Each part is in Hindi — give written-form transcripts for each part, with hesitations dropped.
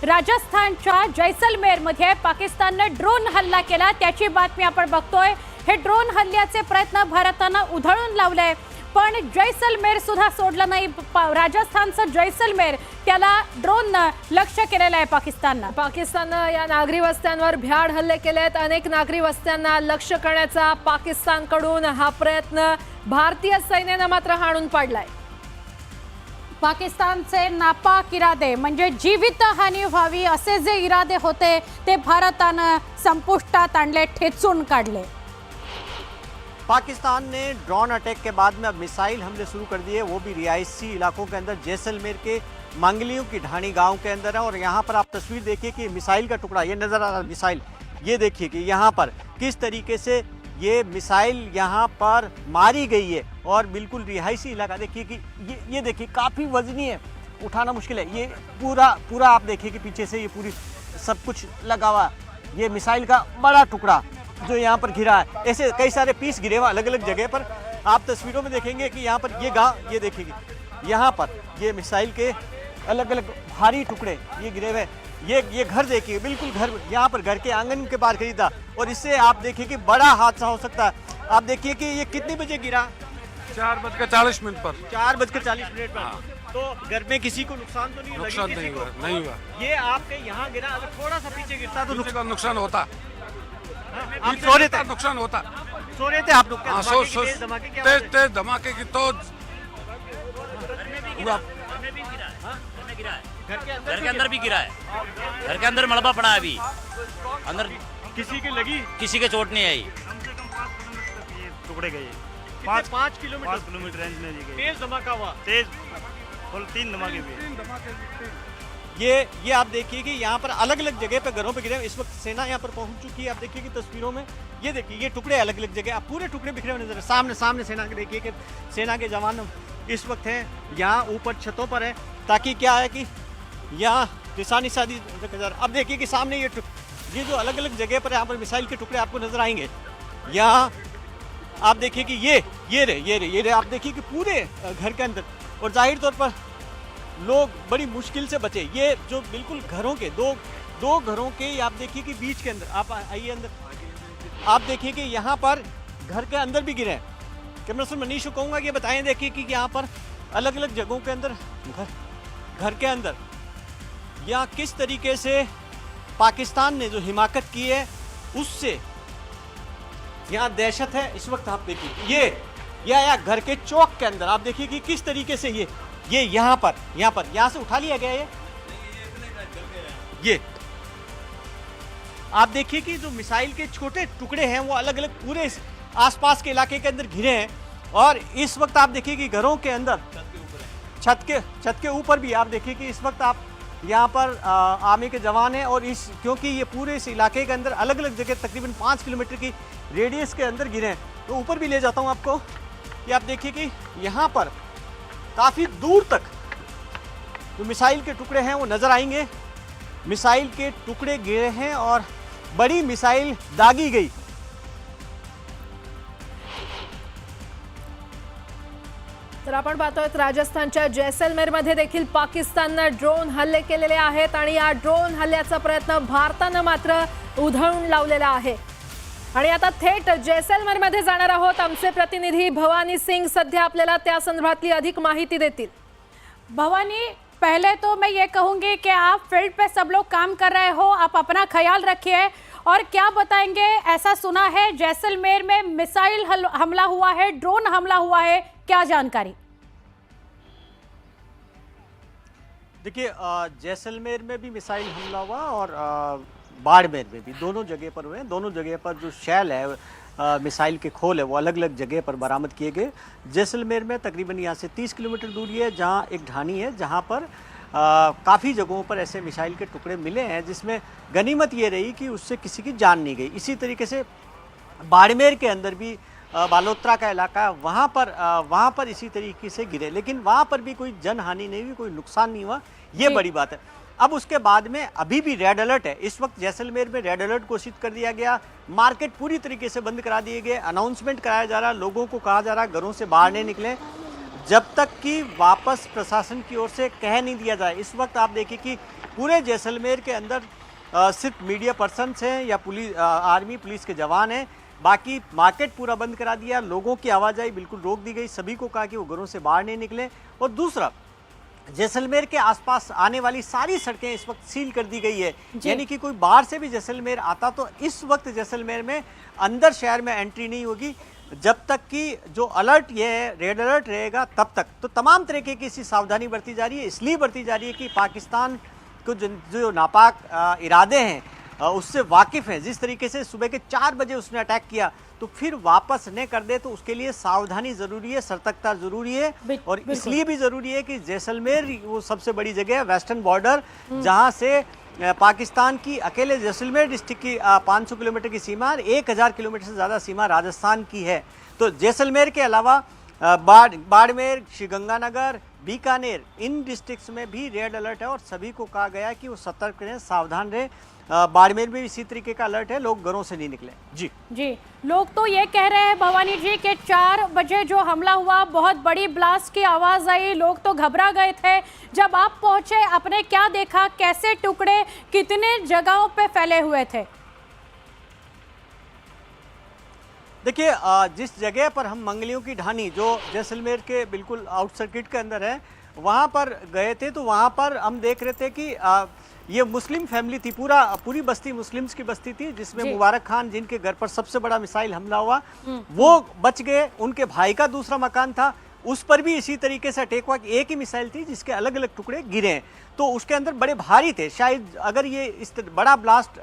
राजस्थानच्या जैसलमेरमध्ये पाकिस्ताननं ड्रोन हल्ला केला, त्याची बातमी आपण बघतोय। हे ड्रोन हल्ल्याचे प्रयत्न भारतानं उधळून लावले, पण जैसलमेर सुद्धा सोडलं नाही। राजस्थानचं जैसलमेर त्याला ड्रोननं लक्ष्य केलेलं आहे पाकिस्ताननं या नागरी वस्त्यांवर भ्याड हल्ले केलेत। अनेक नागरी वस्त्यांना लक्ष्य करण्याचा पाकिस्तानकडून हा प्रयत्न भारतीय सैन्यानं मात्र हाणून पाडलाय। पाकिस्तानचे नापाक इरादे म्हणजे जीवितहानी व्हावी असे जे इरादे होते ते भारतानं संपुष्टात आणले, ठेचून काढले। पाकिस्तान ने ड्रोन अटैक के बाद में अब मिसाइल हमले शुरू कर दिए, वो भी रिहायशी इलाकों के अंदर। जैसलमेर के मंगलियों की ढाणी गांव के अंदर है और यहाँ पर आप तस्वीर देखिए कि मिसाइल का टुकड़ा ये नज़र आ रहा है। मिसाइल ये देखिए कि यहाँ पर किस तरीके से ये मिसाइल यहाँ पर मारी गई है और बिल्कुल रिहायशी इलाका देखिए कि ये देखिए काफ़ी वजनी है, उठाना मुश्किल है। ये पूरा आप देखिए कि पीछे से ये पूरी सब कुछ लगा हुआ, ये मिसाइल का बड़ा टुकड़ा जो यहाँ पर गिरा है। ऐसे कई सारे पीस गिरे हुए अलग अलग जगह पर। आप तस्वीरों में देखेंगे कि यहाँ पर ये गांव, ये देखेंगे यहाँ पर ये मिसाइल के अलग अलग भारी टुकड़े ये गिरे हुए। ये घर देखिए, बिल्कुल घर यहाँ पर घर के आंगन के पार खरीदा और इससे आप देखिए कि बड़ा हादसा हो सकता है। आप देखिए कि ये कितने बजे गिरा? 4:40 पर। 4:40 पर। तो घर में किसी को नुकसान तो नहीं हुआ? नुकसान नहीं हुआ। ये आपके यहाँ गिरा, अगर थोड़ा सा पीछे गिरता तो नुकसान होता। आप सो रहे थे? नुकसान होता। सो रहे थे आप लोग? तेज धमाके की तो घर के अंदर भी गिरा है। घर के अंदर मलबा पड़ा है अभी अंदर। किसी की लगी? किसी के चोट नहीं आई। टुकड़े गए 5 किलोमीटर रेंज में गए। तेज धमाका हुआ? तेज फुल 3 धमाके भी। ये आप देखिए कि यहाँ पर अलग अलग जगह पे घरों पे गिरे। इस वक्त सेना यहाँ पर पहुंच चुकी है। आप देखिए कि तस्वीरों में ये देखिए ये टुकड़े अलग अलग जगह, आप पूरे टुकड़े बिखरे हुए नजर। सामने सेना के देखिए कि सेना के जवान इस वक्त हैं यहाँ ऊपर छतों पर है, ताकि क्या है कि यहाँ निशानी शादी। अब देखिए कि सामने ये जो अलग अलग जगह पर यहाँ पर मिसाइल के टुकड़े आपको नजर आएंगे। यहाँ आप देखिए कि ये रहे आप देखिए कि पूरे घर के अंदर, और जाहिर तौर पर लोग बड़ी मुश्किल से बचे। ये जो बिल्कुल घरों के दो घरों के आप देखिए कि बीच के अंदर, आप आइए अंदर, आप देखिए कि यहाँ पर घर के अंदर भी गिरे हैं। कैमरा पर्सन मनीष को कहूँगा कि बताएं, देखिए कि यहाँ पर अलग अलग जगहों के अंदर घर के अंदर या किस तरीके से पाकिस्तान ने जो हिमाकत की है उससे यहाँ दहशत है। इस वक्त आप देखिए ये घर के चौक के अंदर आप देखिए कि किस तरीके से ये यहाँ से उठा लिया गया। ये आप देखिए कि जो मिसाइल के छोटे टुकड़े हैं वो अलग अलग पूरे आसपास के इलाके के अंदर घिरे हैं। और इस वक्त आप देखिए कि घरों के अंदर छत के ऊपर भी आप देखिए कि इस वक्त आप यहाँ पर आर्मी के जवान हैं। और क्योंकि ये पूरे इस इलाके के अंदर अलग अलग जगह तकरीबन 5 किलोमीटर की रेडियस के अंदर गिरे हैं। तो ऊपर भी ले जाता हूँ आपको कि आप देखिए कि यहाँ पर काफ़ी दूर तक जो मिसाइल के टुकड़े हैं वो नज़र आएंगे। मिसाइल के टुकड़े गिरे हैं और बड़ी मिसाइल दागी गई। तर आपण पाहतोय राजस्थानच्या जैसलमेरमध्ये देखील पाकिस्ताननं ड्रोन हल्ले केलेले आहेत आणि या ड्रोन हल्ल्याचा प्रयत्न भारतानं मात्र उधळून लावलेला आहे। आणि आता थेट जैसलमेरमध्ये जाणार आहोत। आमचे प्रतिनिधी भवानी सिंग सध्या आपल्याला त्या संदर्भातली अधिक माहिती देतील। भवानी, पहले तो मैं ये कहूँगी कि आप फील्ड पे सब लोग काम कर रहे हो, आप अपना ख्याल रखिए। और क्या बताएंगे, ऐसा सुना है जैसलमेर में मिसाइल हमला हुआ है, ड्रोन हमला हुआ है, क्या जानकारी? देखिए जैसलमेर में भी मिसाइल हमला हुआ और बाड़मेर में भी, दोनों जगह पर हुए। दोनों जगह पर जो शैल है मिसाइल के खोल है वो अलग अलग जगह पर बरामद किए गए। जैसलमेर में तकरीबन यहाँ से 30 किलोमीटर दूरी है जहाँ एक ढाणी है जहाँ पर काफ़ी जगहों पर ऐसे मिसाइल के टुकड़े मिले हैं, जिसमें गनीमत ये रही कि उससे किसी की जान नहीं गई। इसी तरीके से बाड़मेर के अंदर भी बालोत्रा का इलाका, वहाँ पर इसी तरीके से गिरे, लेकिन वहाँ पर भी कोई जनहानि नहीं हुई, कोई नुकसान नहीं हुआ। ये बड़ी बात है। अब उसके बाद में अभी भी रेड अलर्ट है। इस वक्त जैसलमेर में रेड अलर्ट घोषित कर दिया गया। मार्केट पूरी तरीके से बंद करा दिए गए। अनाउंसमेंट कराया जा रहा है, लोगों को कहा जा रहा है घरों से बाहर नहीं निकलें। जब तक कि वापस प्रशासन की ओर से कह नहीं दिया जाए। इस वक्त आप देखिए कि पूरे जैसलमेर के अंदर सिर्फ मीडिया पर्सन्स हैं या पुलिस आर्मी पुलिस के जवान हैं, बाकी मार्केट पूरा बंद करा दिया, लोगों की आवाजाही बिल्कुल रोक दी गई, सभी को कहा कि वो घरों से बाहर नहीं निकले। और दूसरा, जैसलमेर के आसपास आने वाली सारी सड़कें इस वक्त सील कर दी गई है, यानी कि कोई बाहर से भी जैसलमेर आता तो इस वक्त जैसलमेर में अंदर शहर में एंट्री नहीं होगी जब तक कि जो अलर्ट ये है, रेड अलर्ट रहेगा तब तक। तो तमाम तरीके की इसी सावधानी बरती जा रही है, इसलिए बरती जा रही है कि पाकिस्तान को जो नापाक इरादे हैं उससे वाकिफ हैं। जिस तरीके से सुबह के 4 बजे उसने अटैक किया तो फिर वापस न कर दे, तो उसके लिए सावधानी जरूरी है, सतर्कता जरूरी है। और इसलिए भी जरूरी है कि जैसलमेर वो सबसे बड़ी जगह है, वेस्टर्न बॉर्डर, जहां से पाकिस्तान की अकेले जैसलमेर डिस्ट्रिक्ट की 500 किलोमीटर की सीमा, 1000 किलोमीटर से ज़्यादा सीमा राजस्थान की है। तो जैसलमेर के अलावा बाड़मेर, श्रीगंगानगर, बीकानेर, इन डिस्ट्रिक्ट्स में भी रेड अलर्ट है और सभी को कहा गया है कि वो सतर्क रहें, सावधान रहें। बाड़मेर में भी इसी तरीके का अलर्ट है, लोग घरों से नहीं निकले। जी, लोग तो ये कह रहे हैं भवानी जी कि 4 बजे जो हमला हुआ, बहुत बड़ी ब्लास्ट की आवाज आई, लोग तो घबरा गए थे। जब आप पहुंचे, आपने क्या देखा, कैसे टुकड़े कितने जगहों पे फैले हुए थे? देखिए, जिस जगह पर हम मंगलियों की ढानी जो जैसलमेर के बिल्कुल आउट सर्किट के अंदर है, वहाँ पर गए थे, तो वहाँ पर हम देख रहे थे कि ये मुस्लिम फैमिली थी, पूरी बस्ती मुस्लिम्स की बस्ती थी, जिसमें मुबारक खान, जिनके घर पर सबसे बड़ा मिसाइल हमला हुआ, वो बच गए। उनके भाई का दूसरा मकान था, उस पर भी इसी तरीके से अटैक हुआ। एक ही मिसाइल थी जिसके अलग अलग टुकड़े गिरे हैं, तो उसके अंदर बड़े भारी थे। शायद अगर ये इस बड़ा ब्लास्ट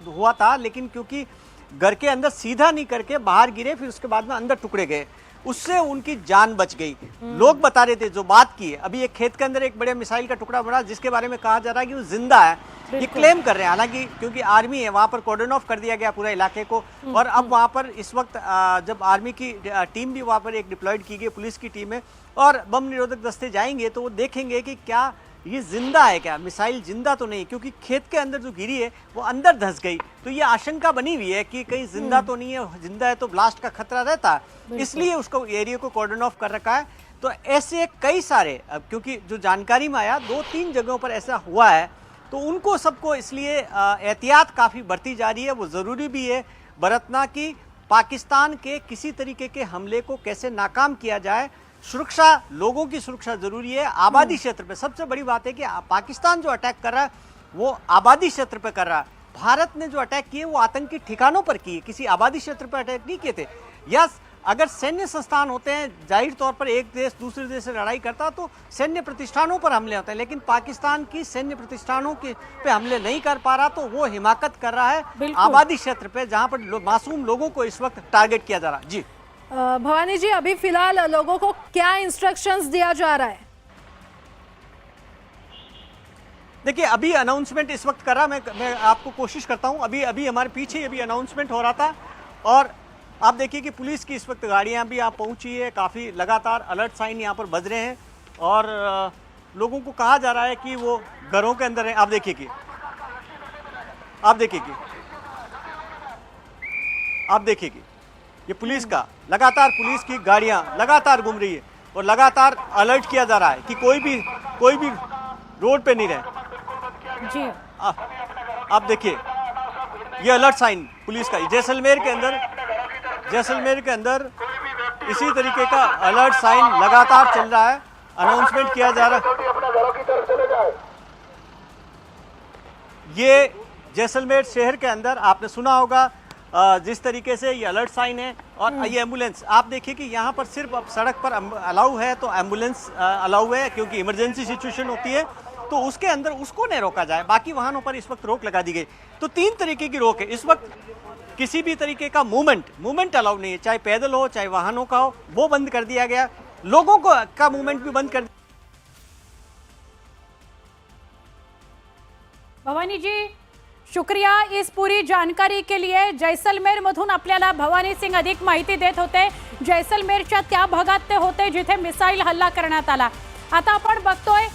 हुआ था, लेकिन क्योंकि घर के अंदर सीधा नहीं करके बाहर गिरे, फिर उसके बाद में अंदर टुकड़े गए, उससे उनकी जान बच गई। लोग बता रहे थे, जो बात की है, अभी एक खेत के अंदर एक बड़े मिसाइल का टुकड़ा पड़ा जिसके बारे में कहा जा रहा है कि वो जिंदा है, ये क्लेम कर रहे हैं। हालांकि क्योंकि आर्मी है, वहां पर कॉर्डन ऑफ कर दिया गया पूरा इलाके को, और अब वहां पर इस वक्त जब आर्मी की टीम भी वहां पर एक डिप्लॉयड की गई, पुलिस की टीम है, और बम निरोधक दस्ते जाएंगे तो वो देखेंगे कि क्या ये जिंदा है, क्या मिसाइल जिंदा तो नहीं, क्योंकि खेत के अंदर जो गिरी है वो अंदर धंस गई। तो ये आशंका बनी हुई है कि कहीं जिंदा तो नहीं है, जिंदा है तो ब्लास्ट का खतरा रहता है, इसलिए उसको एरिया को कॉर्डन ऑफ कर रखा है। तो ऐसे कई सारे, क्योंकि जो जानकारी में आया 2-3 जगहों पर ऐसा हुआ है, तो उनको सबको इसलिए एहतियात काफ़ी बरती जा रही है। वो ज़रूरी भी है बरतना कि पाकिस्तान के किसी तरीके के हमले को कैसे नाकाम किया जाए। सुरक्षा, लोगों की सुरक्षा जरूरी है। आबादी क्षेत्र पे सबसे बड़ी बात है कि पाकिस्तान जो अटैक कर रहा है वो आबादी क्षेत्र पे कर रहा है। भारत ने जो अटैक किए वो आतंकी ठिकानों पर किए, किसी आबादी क्षेत्र पर अटैक नहीं किए थे। यस, अगर सैन्य संस्थान होते हैं, जाहिर तौर पर एक देश दूसरे देश से लड़ाई करता तो सैन्य प्रतिष्ठानों पर हमले होते हैं, लेकिन पाकिस्तान की सैन्य प्रतिष्ठानों के पे हमले नहीं कर पा रहा, तो वो हिमाकत कर रहा है आबादी क्षेत्र पे, जहां पर मासूम लोगों को इस वक्त टारगेट किया जा रहा है। जी भवानी जी, अभी फिलहाल लोगों को क्या इंस्ट्रक्शंस दिया जा रहा है? देखिए, अभी अनाउंसमेंट इस वक्त कर रहा, मैं आपको कोशिश करता हूं। अभी हमारे पीछे अभी अनाउंसमेंट हो रहा था, और आप देखिए कि पुलिस की इस वक्त गाड़ियां भी यहाँ पहुंची है, काफ़ी लगातार अलर्ट साइन यहाँ पर बज रहे हैं, और लोगों को कहा जा रहा है कि वो घरों के अंदर है। आप देखिए कि ये पुलिस का लगातार, पुलिस की गाड़ियां लगातार घूम रही है, और लगातार अलर्ट किया जा रहा है कि कोई भी रोड पे नहीं रहे। जी, आप देखिए ये अलर्ट साइन पुलिस का जैसलमेर के अंदर इसी तरीके का अलर्ट साइन लगातार चल रहा है, अनाउंसमेंट किया जा रहा है। ये जैसलमेर शहर के अंदर आपने सुना होगा जिस तरीके से ये अलर्ट साइन है, और ये एम्बुलेंस आप देखिए कि यहाँ पर सिर्फ अब सड़क पर अलाउ है, तो एम्बुलेंस अलाउ है, क्योंकि इमरजेंसी सिचुएशन होती है तो उसके अंदर उसको नहीं रोका जाए। बाकी वाहनों पर इस वक्त रोक लगा दी गई। तो 3 तरीके की रोक है इस वक्त। किसी भी तरीके का मूवमेंट अलाउ नहीं है, चाहे पैदल हो चाहे वाहनों का हो, वो बंद कर दिया गया। लोगों को का मूवमेंट भी बंद कर। भवानी जी, शुक्रिया इस पूरी जानकारी के लिए। जैसलमेर मधून आपल्याला भवानी सिंग अधिक माहिती देत होते, जैसलमेरच्या त्या भागात ते होते जिथे मिसाईल हल्ला करण्यात आला। आता आपण बघतोय